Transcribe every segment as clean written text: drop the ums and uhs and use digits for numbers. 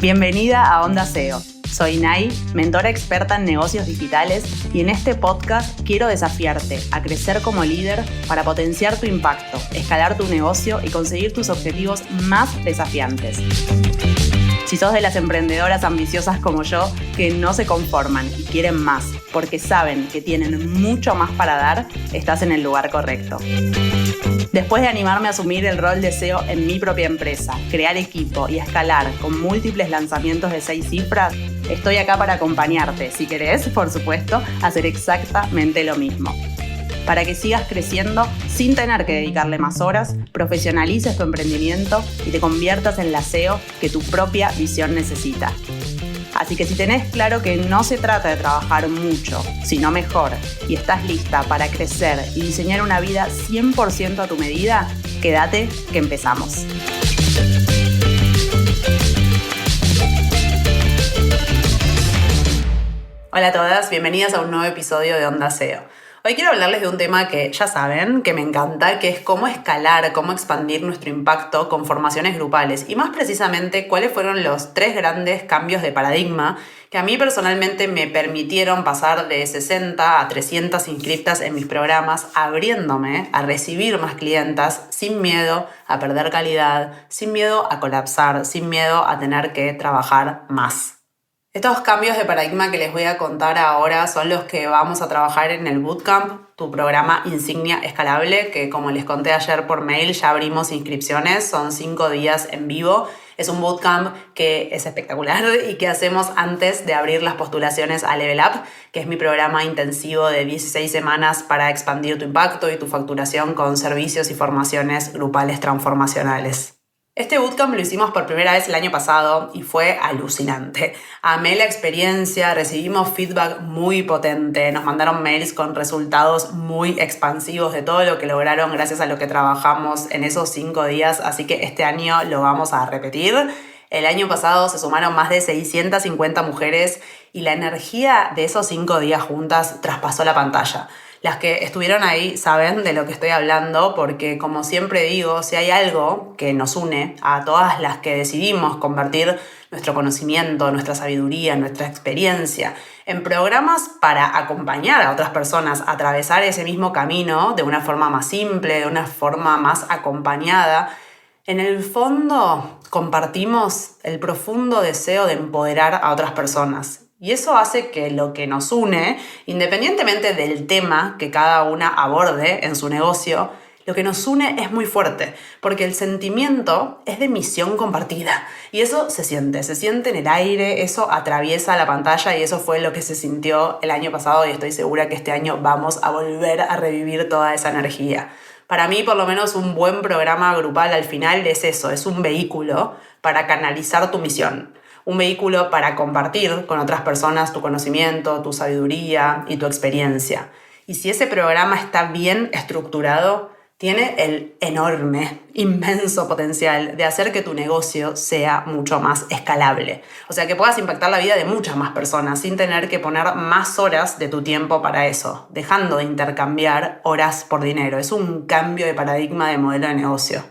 Bienvenida a Onda SEO. Soy Nay, mentora experta en negocios digitales, y en este podcast quiero desafiarte a crecer como líder para potenciar tu impacto, escalar tu negocio y conseguir tus objetivos más desafiantes. Si sos de las emprendedoras ambiciosas como yo, que no se conforman y quieren más, porque saben que tienen mucho más para dar, estás en el lugar correcto. Después de animarme a asumir el rol de SEO en mi propia empresa, crear equipo y escalar con múltiples lanzamientos de 6 cifras, estoy acá para acompañarte, si querés, por supuesto, a hacer exactamente lo mismo. Para que sigas creciendo sin tener que dedicarle más horas, profesionalices tu emprendimiento y te conviertas en la SEO que tu propia visión necesita. Así que si tenés claro que no se trata de trabajar mucho, sino mejor, y estás lista para crecer y diseñar una vida 100% a tu medida, quédate que empezamos. Hola a todas, bienvenidas a un nuevo episodio de Onda SEO. Hoy quiero hablarles de un tema que ya saben, que me encanta, que es cómo escalar, cómo expandir nuestro impacto con formaciones grupales. Y más precisamente, cuáles fueron los 3 grandes cambios de paradigma que a mí personalmente me permitieron pasar de 60 a 300 inscriptas en mis programas, abriéndome a recibir más clientas sin miedo a perder calidad, sin miedo a colapsar, sin miedo a tener que trabajar más. Estos cambios de paradigma que les voy a contar ahora son los que vamos a trabajar en el Bootcamp, tu programa insignia escalable, que como les conté ayer por mail ya abrimos inscripciones, son 5 días en vivo. Es un bootcamp que es espectacular y que hacemos antes de abrir las postulaciones a Level Up, que es mi programa intensivo de 16 semanas para expandir tu impacto y tu facturación con servicios y formaciones grupales transformacionales. Este bootcamp lo hicimos por primera vez el año pasado y fue alucinante. Amé la experiencia, recibimos feedback muy potente, nos mandaron mails con resultados muy expansivos de todo lo que lograron gracias a lo que trabajamos en esos 5 días, así que este año lo vamos a repetir. El año pasado se sumaron más de 650 mujeres y la energía de esos 5 días juntas traspasó la pantalla. Las que estuvieron ahí saben de lo que estoy hablando porque, como siempre digo, si hay algo que nos une a todas las que decidimos convertir nuestro conocimiento, nuestra sabiduría, nuestra experiencia en programas para acompañar a otras personas a atravesar ese mismo camino de una forma más simple, de una forma más acompañada, en el fondo compartimos el profundo deseo de empoderar a otras personas. Y eso hace que lo que nos une, independientemente del tema que cada una aborde en su negocio, lo que nos une es muy fuerte, porque el sentimiento es de misión compartida. Y eso se siente en el aire, eso atraviesa la pantalla y eso fue lo que se sintió el año pasado y estoy segura que este año vamos a volver a revivir toda esa energía. Para mí, por lo menos, un buen programa grupal al final es eso, es un vehículo para canalizar tu misión. Un vehículo para compartir con otras personas tu conocimiento, tu sabiduría y tu experiencia. Y si ese programa está bien estructurado, tiene el enorme, inmenso potencial de hacer que tu negocio sea mucho más escalable. O sea, que puedas impactar la vida de muchas más personas sin tener que poner más horas de tu tiempo para eso, dejando de intercambiar horas por dinero. Es un cambio de paradigma de modelo de negocio.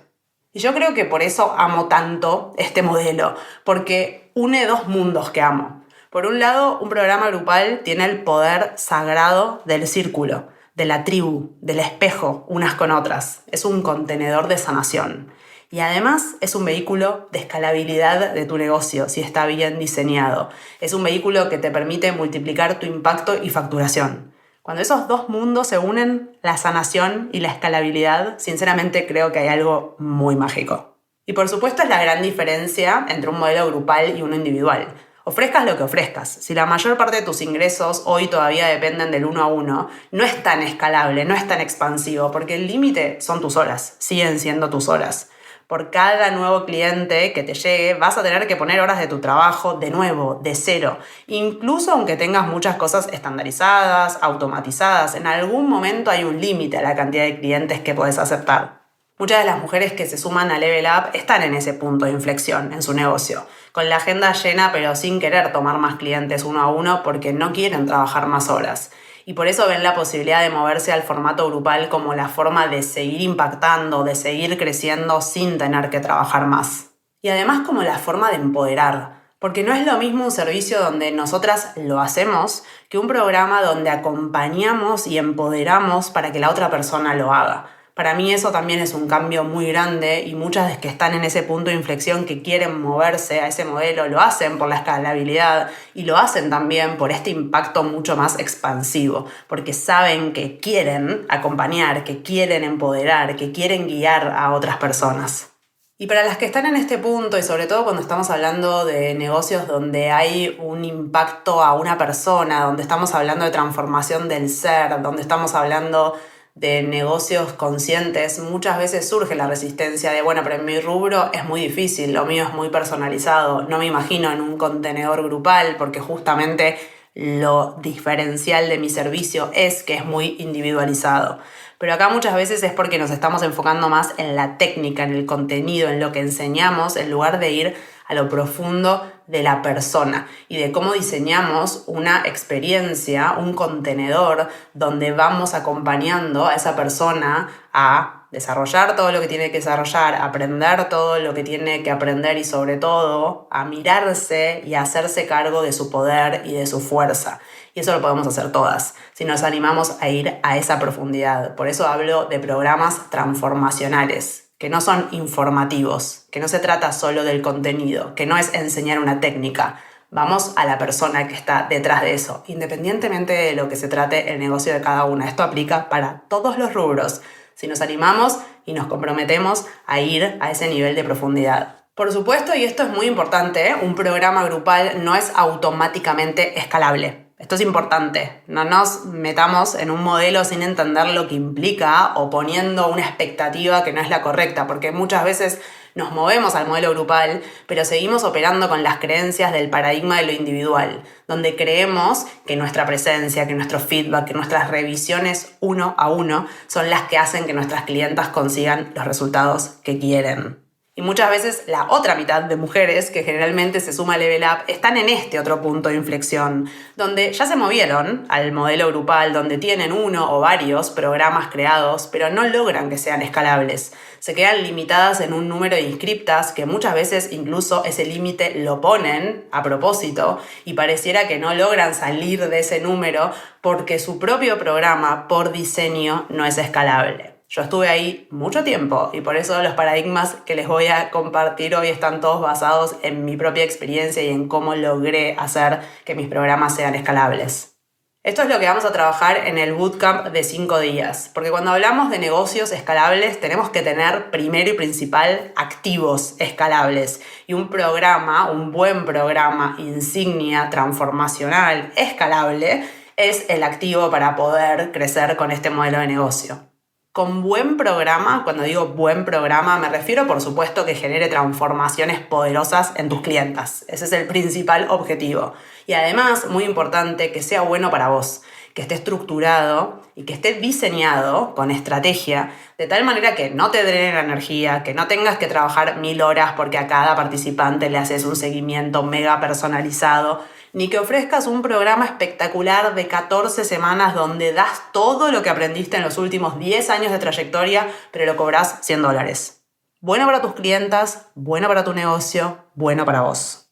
Y yo creo que por eso amo tanto este modelo, porque une 2 mundos que amo. Por un lado, un programa grupal tiene el poder sagrado del círculo, de la tribu, del espejo unas con otras. Es un contenedor de sanación. Y además es un vehículo de escalabilidad de tu negocio, si está bien diseñado. Es un vehículo que te permite multiplicar tu impacto y facturación. Cuando esos 2 mundos se unen, la sanación y la escalabilidad, sinceramente creo que hay algo muy mágico. Y por supuesto es la gran diferencia entre un modelo grupal y uno individual. Ofrezcas lo que ofrezcas. Si la mayor parte de tus ingresos hoy todavía dependen del 1 a 1, no es tan escalable, no es tan expansivo, porque el límite son tus horas, siguen siendo tus horas. Por cada nuevo cliente que te llegue, vas a tener que poner horas de tu trabajo de nuevo, de cero. Incluso aunque tengas muchas cosas estandarizadas, automatizadas, en algún momento hay un límite a la cantidad de clientes que podés aceptar. Muchas de las mujeres que se suman a Level Up están en ese punto de inflexión en su negocio, con la agenda llena pero sin querer tomar más clientes 1 a 1 porque no quieren trabajar más horas. Y por eso ven la posibilidad de moverse al formato grupal como la forma de seguir impactando, de seguir creciendo sin tener que trabajar más. Y además como la forma de empoderar, Porque no es lo mismo un servicio donde nosotras lo hacemos que un programa donde acompañamos y empoderamos para que la otra persona lo haga. Para mí eso también es un cambio muy grande y muchas que están en ese punto de inflexión que quieren moverse a ese modelo lo hacen por la escalabilidad y lo hacen también por este impacto mucho más expansivo, porque saben que quieren acompañar, que quieren empoderar, que quieren guiar a otras personas. Y para las que están en este punto, y sobre todo cuando estamos hablando de negocios donde hay un impacto a una persona, donde estamos hablando de transformación del ser, donde estamos hablando de negocios conscientes, muchas veces surge la resistencia de, bueno, pero en mi rubro es muy difícil, lo mío es muy personalizado, no me imagino en un contenedor grupal porque justamente lo diferencial de mi servicio es que es muy individualizado. Pero acá muchas veces es porque nos estamos enfocando más en la técnica, en el contenido, en lo que enseñamos, en lugar de ir a lo profundo de la persona y de cómo diseñamos una experiencia, un contenedor donde vamos acompañando a esa persona a desarrollar todo lo que tiene que desarrollar, aprender todo lo que tiene que aprender y sobre todo a mirarse y a hacerse cargo de su poder y de su fuerza. Y eso lo podemos hacer todas, si nos animamos a ir a esa profundidad. Por eso hablo de programas transformacionales, que no son informativos, que no se trata solo del contenido, que no es enseñar una técnica. Vamos a la persona que está detrás de eso, independientemente de lo que se trate el negocio de cada una. Esto aplica para todos los rubros, si nos animamos y nos comprometemos a ir a ese nivel de profundidad. Por supuesto, y esto es muy importante, un programa grupal no es automáticamente escalable. Esto es importante, no nos metamos en un modelo sin entender lo que implica o poniendo una expectativa que no es la correcta, porque muchas veces nos movemos al modelo grupal, pero seguimos operando con las creencias del paradigma de lo individual, donde creemos que nuestra presencia, que nuestro feedback, que nuestras revisiones uno a uno son las que hacen que nuestras clientas consigan los resultados que quieren. Y muchas veces la otra mitad de mujeres que generalmente se suma a Level Up están en este otro punto de inflexión, donde ya se movieron al modelo grupal, donde tienen uno o varios programas creados, pero no logran que sean escalables. Se quedan limitadas en un número de inscriptas que muchas veces incluso ese límite lo ponen a propósito y pareciera que no logran salir de ese número porque su propio programa por diseño no es escalable. Yo estuve ahí mucho tiempo y por eso los paradigmas que les voy a compartir hoy están todos basados en mi propia experiencia y en cómo logré hacer que mis programas sean escalables. Esto es lo que vamos a trabajar en el bootcamp de 5 días, porque cuando hablamos de negocios escalables tenemos que tener primero y principal activos escalables y un programa, un buen programa insignia transformacional escalable es el activo para poder crecer con este modelo de negocio. Con buen programa, cuando digo buen programa, me refiero por supuesto que genere transformaciones poderosas en tus clientas. Ese es el principal objetivo. Y además, muy importante, que sea bueno para vos, que esté estructurado y que esté diseñado con estrategia, de tal manera que no te drene la energía, que no tengas que trabajar 1000 horas porque a cada participante le haces un seguimiento mega personalizado, ni que ofrezcas un programa espectacular de 14 semanas donde das todo lo que aprendiste en los últimos 10 años de trayectoria, pero lo cobras $100. Bueno para tus clientas, bueno para tu negocio, bueno para vos.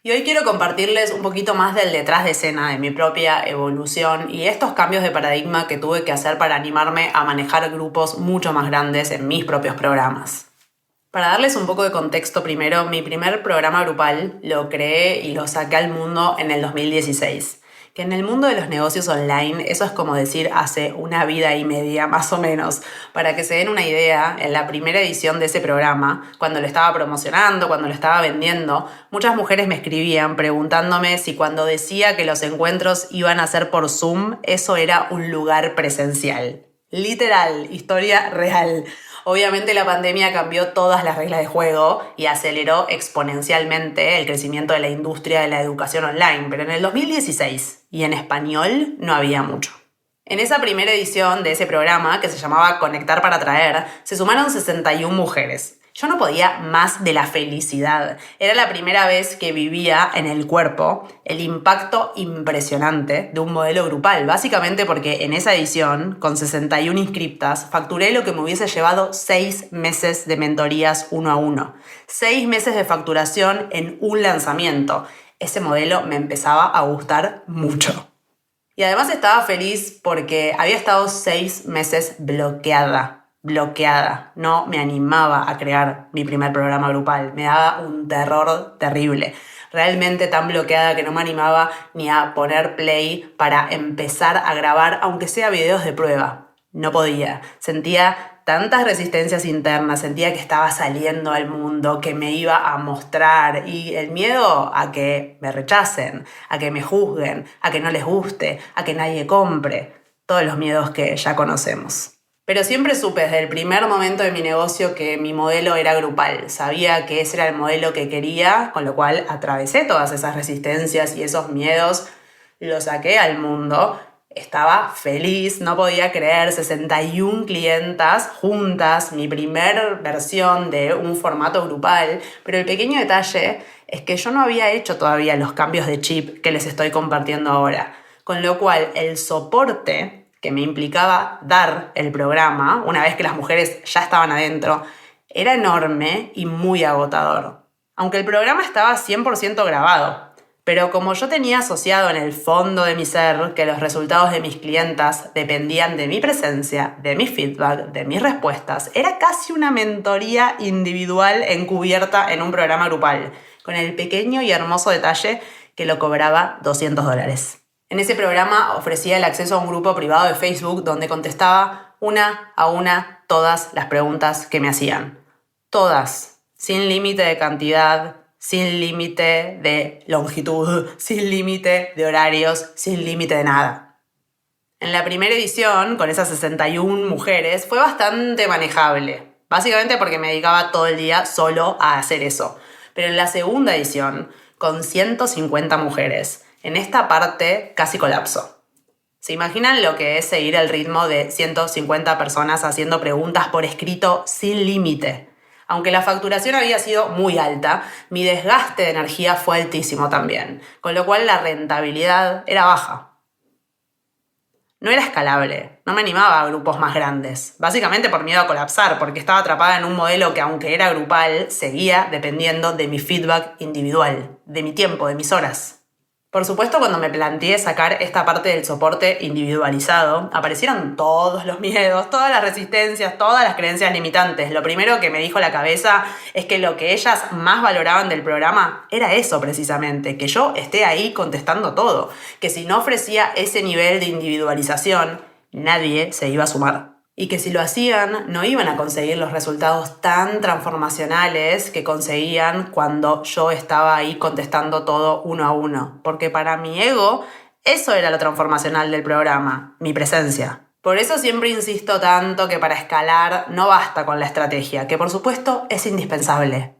Y hoy quiero compartirles un poquito más del detrás de escena de mi propia evolución y estos cambios de paradigma que tuve que hacer para animarme a manejar grupos mucho más grandes en mis propios programas. Para darles un poco de contexto primero, mi primer programa grupal lo creé y lo saqué al mundo en el 2016. Que en el mundo de los negocios online, eso es como decir hace una vida y media más o menos. Para que se den una idea, en la primera edición de ese programa, cuando lo estaba promocionando, cuando lo estaba vendiendo, muchas mujeres me escribían preguntándome si cuando decía que los encuentros iban a ser por Zoom, eso era un lugar presencial. Literal, historia real. Obviamente la pandemia cambió todas las reglas de juego y aceleró exponencialmente el crecimiento de la industria de la educación online, pero en el 2016 y en español no había mucho. En esa primera edición de ese programa, que se llamaba Conectar para Atraer, se sumaron 61 mujeres. Yo no podía más de la felicidad. Era la primera vez que vivía en el cuerpo el impacto impresionante de un modelo grupal. Básicamente porque en esa edición, con 61 inscriptas, facturé lo que me hubiese llevado 6 meses de mentorías 1 a 1. 6 meses de facturación en un lanzamiento. Ese modelo me empezaba a gustar mucho. Y además estaba feliz porque había estado 6 meses bloqueada. No me animaba a crear mi primer programa grupal. Me daba un terror terrible. Realmente tan bloqueada que no me animaba ni a poner play para empezar a grabar, aunque sea videos de prueba. No podía. Sentía tantas resistencias internas, sentía que estaba saliendo al mundo, que me iba a mostrar, y el miedo a que me rechacen, a que me juzguen, a que no les guste, a que nadie compre. Todos los miedos que ya conocemos. Pero siempre supe desde el primer momento de mi negocio que mi modelo era grupal. Sabía que ese era el modelo que quería, con lo cual atravesé todas esas resistencias y esos miedos, lo saqué al mundo. Estaba feliz, no podía creer, 61 clientas juntas, mi primer versión de un formato grupal, pero el pequeño detalle es que yo no había hecho todavía los cambios de chip que les estoy compartiendo ahora, con lo cual el soporte que me implicaba dar el programa, una vez que las mujeres ya estaban adentro, era enorme y muy agotador. Aunque el programa estaba 100% grabado, pero como yo tenía asociado en el fondo de mi ser que los resultados de mis clientas dependían de mi presencia, de mi feedback, de mis respuestas, era casi una mentoría individual encubierta en un programa grupal, con el pequeño y hermoso detalle que lo cobraba $200. En ese programa ofrecía el acceso a un grupo privado de Facebook donde contestaba una a una todas las preguntas que me hacían. Todas, sin límite de cantidad, sin límite de longitud, sin límite de horarios, sin límite de nada. En la primera edición, con esas 61 mujeres, fue bastante manejable. Básicamente porque me dedicaba todo el día solo a hacer eso. Pero en la segunda edición, con 150 mujeres, en esta parte casi colapso. ¿Se imaginan lo que es seguir el ritmo de 150 personas haciendo preguntas por escrito sin límite? Aunque la facturación había sido muy alta, mi desgaste de energía fue altísimo también, con lo cual la rentabilidad era baja. No era escalable, no me animaba a grupos más grandes, básicamente por miedo a colapsar, porque estaba atrapada en un modelo que, aunque era grupal, seguía dependiendo de mi feedback individual, de mi tiempo, de mis horas. Por supuesto, cuando me planteé sacar esta parte del soporte individualizado, aparecieron todos los miedos, todas las resistencias, todas las creencias limitantes. Lo primero que me dijo la cabeza es que lo que ellas más valoraban del programa era eso precisamente, que yo esté ahí contestando todo, que si no ofrecía ese nivel de individualización, nadie se iba a sumar. Y que si lo hacían, no iban a conseguir los resultados tan transformacionales que conseguían cuando yo estaba ahí contestando todo uno a uno. Porque para mi ego, eso era lo transformacional del programa, mi presencia. Por eso siempre insisto tanto que para escalar no basta con la estrategia, que por supuesto es indispensable.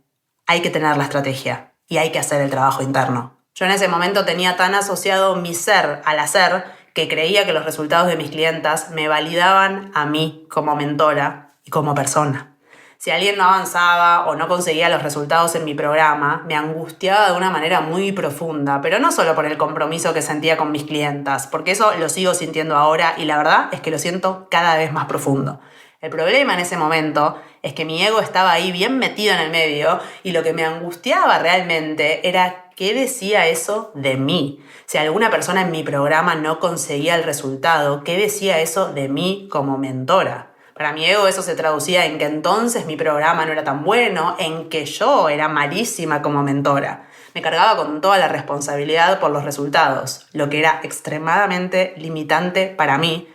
Hay que tener la estrategia y hay que hacer el trabajo interno. Yo en ese momento tenía tan asociado mi ser al hacer que creía que los resultados de mis clientas me validaban a mí como mentora y como persona. Si alguien no avanzaba o no conseguía los resultados en mi programa, me angustiaba de una manera muy profunda, pero no solo por el compromiso que sentía con mis clientas, porque eso lo sigo sintiendo ahora y la verdad es que lo siento cada vez más profundo. El problema en ese momento es que mi ego estaba ahí bien metido en el medio y lo que me angustiaba realmente era qué decía eso de mí. Si alguna persona en mi programa no conseguía el resultado, ¿qué decía eso de mí como mentora? Para mi ego eso se traducía en que entonces mi programa no era tan bueno, en que yo era malísima como mentora. Me cargaba con toda la responsabilidad por los resultados, lo que era extremadamente limitante para mí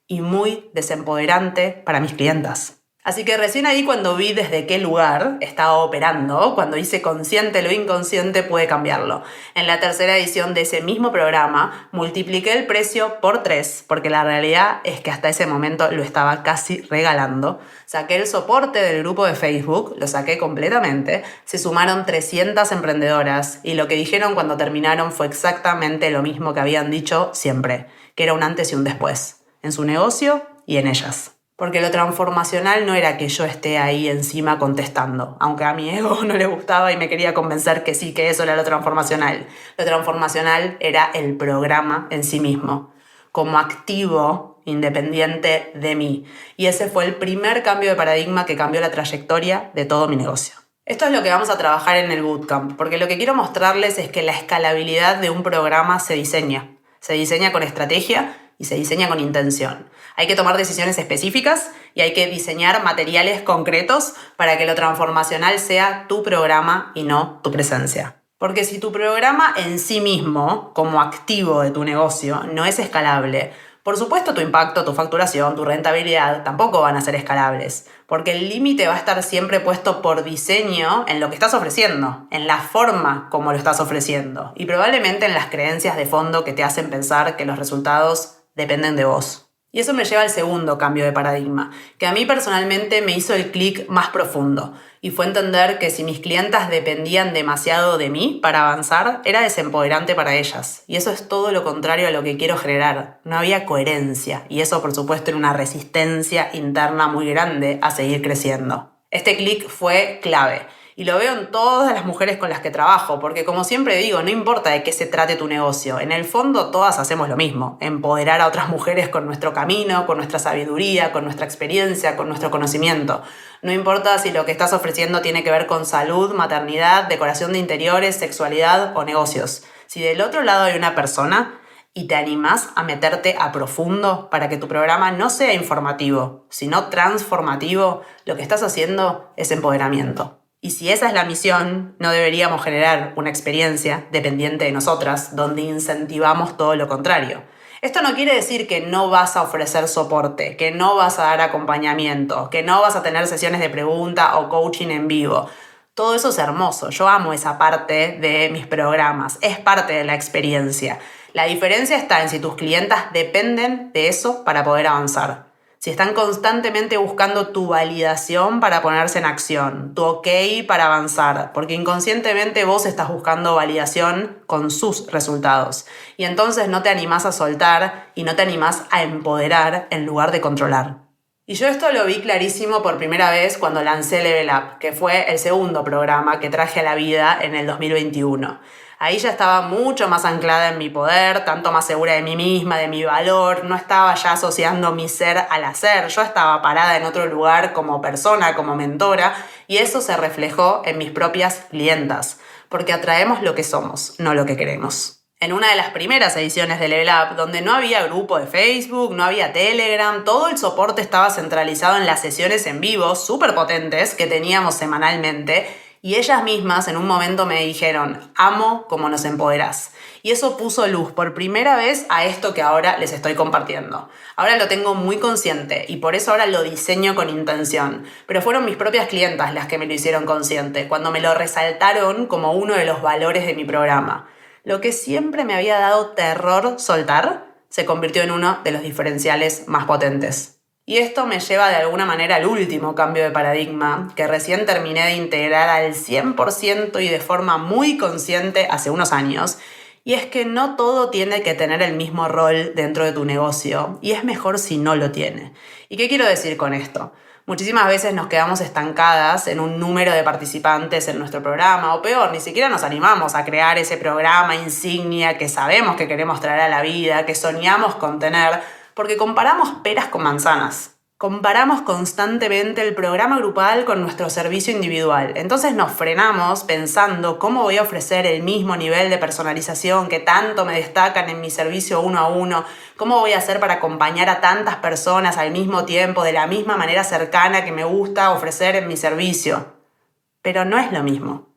y muy desempoderante para mis clientas. Así que recién ahí, cuando vi desde qué lugar estaba operando, cuando hice consciente lo inconsciente, pude cambiarlo. En la tercera edición de ese mismo programa multipliqué el precio por 3, porque la realidad es que hasta ese momento lo estaba casi regalando. Saqué el soporte del grupo de Facebook, lo saqué completamente, se sumaron 300 emprendedoras y lo que dijeron cuando terminaron fue exactamente lo mismo que habían dicho siempre, que era un antes y un después, en su negocio y en ellas. Porque lo transformacional no era que yo esté ahí encima contestando, aunque a mi ego no le gustaba y me quería convencer que sí, que eso era lo transformacional. Lo transformacional era el programa en sí mismo, como activo independiente de mí. Y ese fue el primer cambio de paradigma que cambió la trayectoria de todo mi negocio. Esto es lo que vamos a trabajar en el bootcamp, porque lo que quiero mostrarles es que la escalabilidad de un programa se diseña. Se diseña con estrategia y se diseña con intención. Hay que tomar decisiones específicas y hay que diseñar materiales concretos para que lo transformacional sea tu programa y no tu presencia. Porque si tu programa en sí mismo, como activo de tu negocio, no es escalable, por supuesto tu impacto, tu facturación, tu rentabilidad tampoco van a ser escalables, porque el límite va a estar siempre puesto por diseño en lo que estás ofreciendo, en la forma como lo estás ofreciendo y probablemente en las creencias de fondo que te hacen pensar que los resultados dependen de vos. Y eso me lleva al segundo cambio de paradigma, que a mí personalmente me hizo el clic más profundo, y fue entender que si mis clientas dependían demasiado de mí para avanzar, era desempoderante para ellas. Y eso es todo lo contrario a lo que quiero generar. No había coherencia, y eso por supuesto era una resistencia interna muy grande a seguir creciendo. Este clic fue clave. Y lo veo en todas las mujeres con las que trabajo, porque como siempre digo, no importa de qué se trate tu negocio, en el fondo todas hacemos lo mismo, empoderar a otras mujeres con nuestro camino, con nuestra sabiduría, con nuestra experiencia, con nuestro conocimiento. No importa si lo que estás ofreciendo tiene que ver con salud, maternidad, decoración de interiores, sexualidad o negocios. Si del otro lado hay una persona y te animás a meterte a profundo para que tu programa no sea informativo, sino transformativo, lo que estás haciendo es empoderamiento. Y si esa es la misión, no deberíamos generar una experiencia dependiente de nosotras, donde incentivamos todo lo contrario. Esto no quiere decir que no vas a ofrecer soporte, que no vas a dar acompañamiento, que no vas a tener sesiones de pregunta o coaching en vivo. Todo eso es hermoso, yo amo esa parte de mis programas, es parte de la experiencia. La diferencia está en si tus clientas dependen de eso para poder avanzar. Si están constantemente buscando tu validación para ponerse en acción, tu ok para avanzar, porque inconscientemente vos estás buscando validación con sus resultados. Y entonces no te animás a soltar y no te animás a empoderar en lugar de controlar. Y yo esto lo vi clarísimo por primera vez cuando lancé Level Up, que fue el segundo programa que traje a la vida en el 2021. Ahí ya estaba mucho más anclada en mi poder, tanto más segura de mí misma, de mi valor, no estaba ya asociando mi ser al hacer, yo estaba parada en otro lugar como persona, como mentora, y eso se reflejó en mis propias clientas, porque atraemos lo que somos, no lo que queremos. En una de las primeras ediciones de Level Up, donde no había grupo de Facebook, no había Telegram, todo el soporte estaba centralizado en las sesiones en vivo, súper potentes, que teníamos semanalmente, y ellas mismas en un momento me dijeron, amo cómo nos empoderás. Y eso puso luz por primera vez a esto que ahora les estoy compartiendo. Ahora lo tengo muy consciente y por eso ahora lo diseño con intención. Pero fueron mis propias clientas las que me lo hicieron consciente, cuando me lo resaltaron como uno de los valores de mi programa. Lo que siempre me había dado terror soltar se convirtió en uno de los diferenciales más potentes. Y esto me lleva de alguna manera al último cambio de paradigma que recién terminé de integrar al 100% y de forma muy consciente hace unos años. Y es que no todo tiene que tener el mismo rol dentro de tu negocio y es mejor si no lo tiene. ¿Y qué quiero decir con esto? Muchísimas veces nos quedamos estancadas en un número de participantes en nuestro programa, o peor, ni siquiera nos animamos a crear ese programa insignia que sabemos que queremos traer a la vida, que soñamos con tener, porque comparamos peras con manzanas. Comparamos constantemente el programa grupal con nuestro servicio individual. Entonces nos frenamos pensando cómo voy a ofrecer el mismo nivel de personalización que tanto me destacan en mi servicio 1 a 1, cómo voy a hacer para acompañar a tantas personas al mismo tiempo de la misma manera cercana que me gusta ofrecer en mi servicio. Pero no es lo mismo.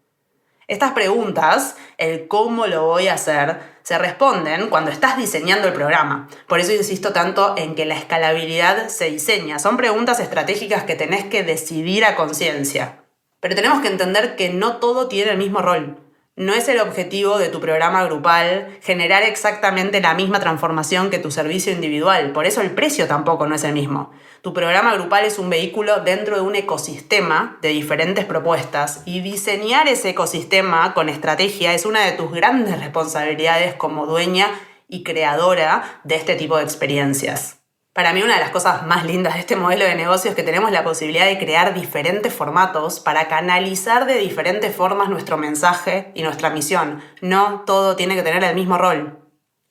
Estas preguntas, el cómo lo voy a hacer, se responden cuando estás diseñando el programa. Por eso insisto tanto en que la escalabilidad se diseña. Son preguntas estratégicas que tenés que decidir a conciencia. Pero tenemos que entender que no todo tiene el mismo rol. No es el objetivo de tu programa grupal generar exactamente la misma transformación que tu servicio individual. Por eso el precio tampoco no es el mismo. Tu programa grupal es un vehículo dentro de un ecosistema de diferentes propuestas y diseñar ese ecosistema con estrategia es una de tus grandes responsabilidades como dueña y creadora de este tipo de experiencias. Para mí una de las cosas más lindas de este modelo de negocio es que tenemos la posibilidad de crear diferentes formatos para canalizar de diferentes formas nuestro mensaje y nuestra misión. No todo tiene que tener el mismo rol.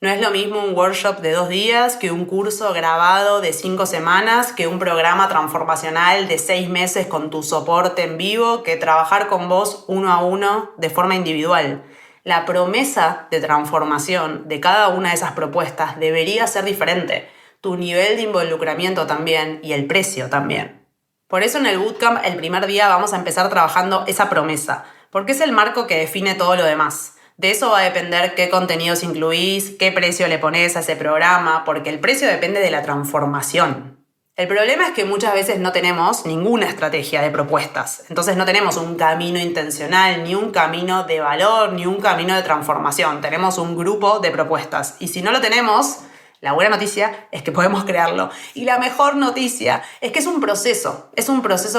No es lo mismo un workshop de 2 días que un curso grabado de 5 semanas, que un programa transformacional de 6 meses con tu soporte en vivo, que trabajar con vos 1 a 1 de forma individual. La promesa de transformación de cada una de esas propuestas debería ser diferente. Tu nivel de involucramiento también y el precio también. Por eso en el bootcamp el primer día vamos a empezar trabajando esa promesa, porque es el marco que define todo lo demás. De eso va a depender qué contenidos incluís, qué precio le pones a ese programa, porque el precio depende de la transformación. El problema es que muchas veces no tenemos ninguna estrategia de propuestas, entonces no tenemos un camino intencional, ni un camino de valor, ni un camino de transformación. Tenemos un grupo de propuestas y si no lo tenemos, la buena noticia es que podemos crearlo. Y la mejor noticia es que es un proceso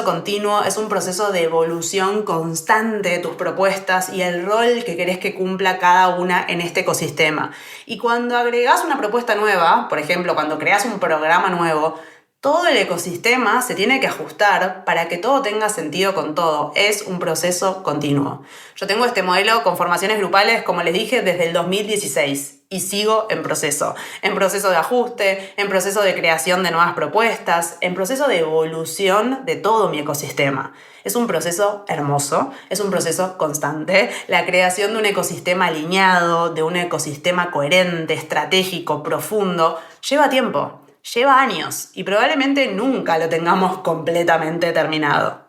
continuo, es un proceso de evolución constante de tus propuestas y el rol que querés que cumpla cada una en este ecosistema. Y cuando agregás una propuesta nueva, por ejemplo, cuando creas un programa nuevo, todo el ecosistema se tiene que ajustar para que todo tenga sentido con todo. Es un proceso continuo. Yo tengo este modelo con formaciones grupales, como les dije, desde el 2016 y sigo en proceso de ajuste, en proceso de creación de nuevas propuestas, en proceso de evolución de todo mi ecosistema. Es un proceso hermoso, es un proceso constante. La creación de un ecosistema alineado, de un ecosistema coherente, estratégico, profundo, lleva tiempo. Lleva años y probablemente nunca lo tengamos completamente terminado.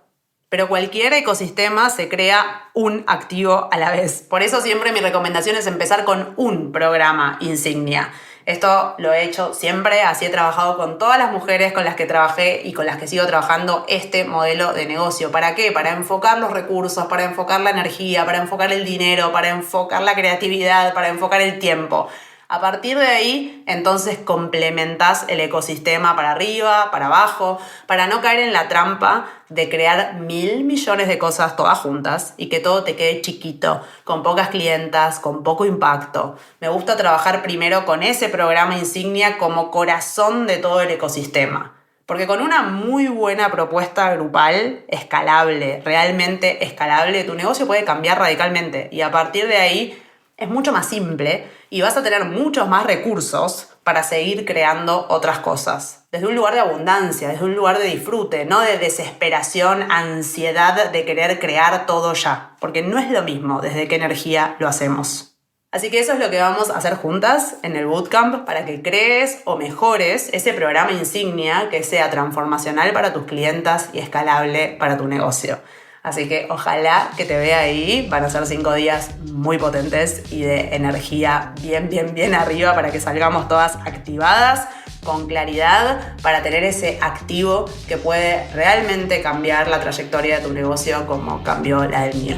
Pero cualquier ecosistema se crea un activo a la vez. Por eso siempre mi recomendación es empezar con un programa insignia. Esto lo he hecho siempre, así he trabajado con todas las mujeres con las que trabajé y con las que sigo trabajando este modelo de negocio. ¿Para qué? Para enfocar los recursos, para enfocar la energía, para enfocar el dinero, para enfocar la creatividad, para enfocar el tiempo. A partir de ahí, entonces complementás el ecosistema para arriba, para abajo, para no caer en la trampa de crear 1.000 millones de cosas todas juntas y que todo te quede chiquito, con pocas clientas, con poco impacto. Me gusta trabajar primero con ese programa insignia como corazón de todo el ecosistema. Porque con una muy buena propuesta grupal, escalable, realmente escalable, tu negocio puede cambiar radicalmente y a partir de ahí es mucho más simple y vas a tener muchos más recursos para seguir creando otras cosas. Desde un lugar de abundancia, desde un lugar de disfrute, no de desesperación, ansiedad de querer crear todo ya. Porque no es lo mismo desde qué energía lo hacemos. Así que eso es lo que vamos a hacer juntas en el bootcamp para que crees o mejores ese programa insignia que sea transformacional para tus clientas y escalable para tu negocio. Así que ojalá que te vea ahí. Van a ser 5 días muy potentes y de energía bien arriba para que salgamos todas activadas, con claridad, para tener ese activo que puede realmente cambiar la trayectoria de tu negocio como cambió la del mío.